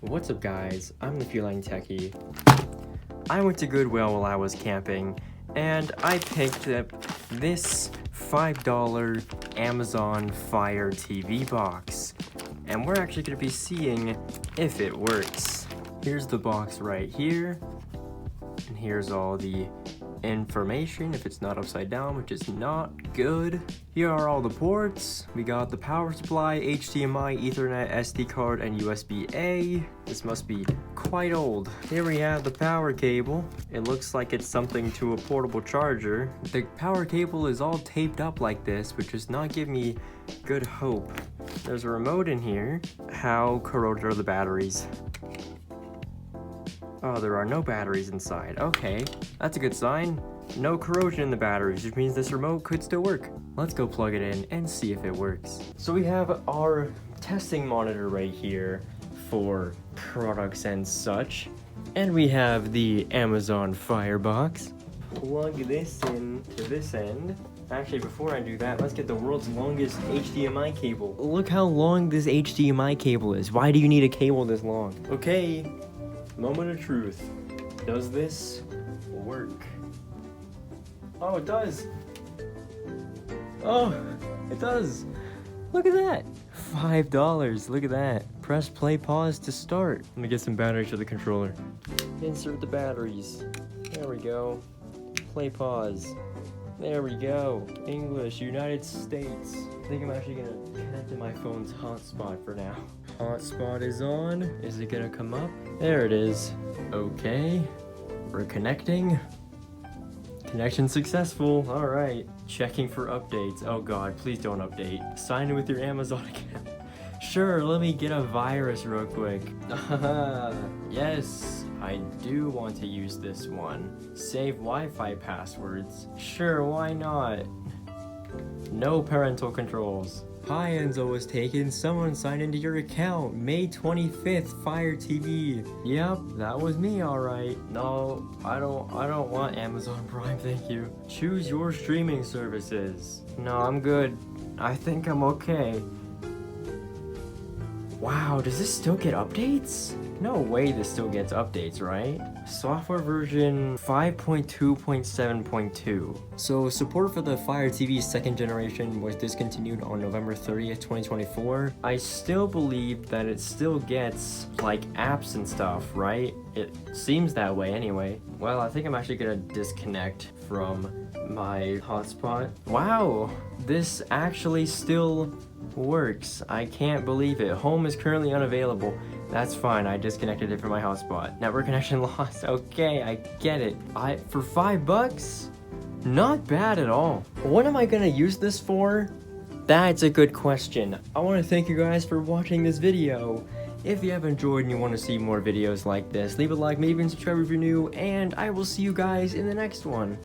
What's up guys, I'm the Feline Techie. I went to Goodwill while I was camping, and I picked up this $5 Amazon Fire TV box. And we're actually going to be seeing if it works. Here's the box right here, and here's all the information if it's not upside down, which is not good. Here are all the ports. We got the power supply, HDMI, Ethernet, SD card, and USB-A. This must be quite old. Here we have the power cable. It looks like it's something to a portable charger. The power cable is all taped up like this, which does not give me good hope. There's a remote in here. How corroded are the batteries? Oh, there are no batteries inside. Okay, that's a good sign. No corrosion in the batteries, which means this remote could still work. Let's go plug it in and see if it works. So we have our testing monitor right here for products and such. And we have the Amazon Firebox. Plug this in to this end. Actually, before I do that, let's get the world's longest HDMI cable. Look how long this HDMI cable is. Why do you need a cable this long? Okay. Moment of truth. Does this work? Oh, it does. Oh, it does. Look at that. $5. Look at that. Press play pause to start. Let me get some batteries for the controller. Insert the batteries. There we go. Play pause. There we go. English, United States. I think I'm actually gonna connect to my phone's hotspot for now. Hotspot is on. Is it gonna come up? There it is. Okay. We're connecting. Connection successful. Alright. Checking for updates. Oh god, please don't update. Sign in with your Amazon account. Sure, let me get a virus real quick. Yes, I do want to use this one. Save Wi-Fi passwords. Sure, why not? No parental controls. Hi, Enzo was taken. Someone signed into your account. May 25th, Fire TV. Yep, that was me, alright. No, I don't want Amazon Prime, thank you. Choose your streaming services. No, I'm good. I think I'm okay. Wow, does this still get updates? No way this still gets updates, right? Software version 5.2.7.2. So support for the Fire TV second generation was discontinued on November 30th, 2024. I still believe that it still gets like apps and stuff, right? It seems that way anyway. Well, I think I'm actually gonna disconnect from my hotspot. Wow, this actually still works. I can't believe it. Home is currently unavailable. That's fine, I disconnected it from my hotspot. Network connection lost. Okay, I get it. For $5? Not bad at all. What am I gonna use this for? That's a good question. I want to thank you guys for watching this video. If you have enjoyed and you want to see more videos like this, leave a like, maybe even subscribe if you're new, and I will see you guys in the next one.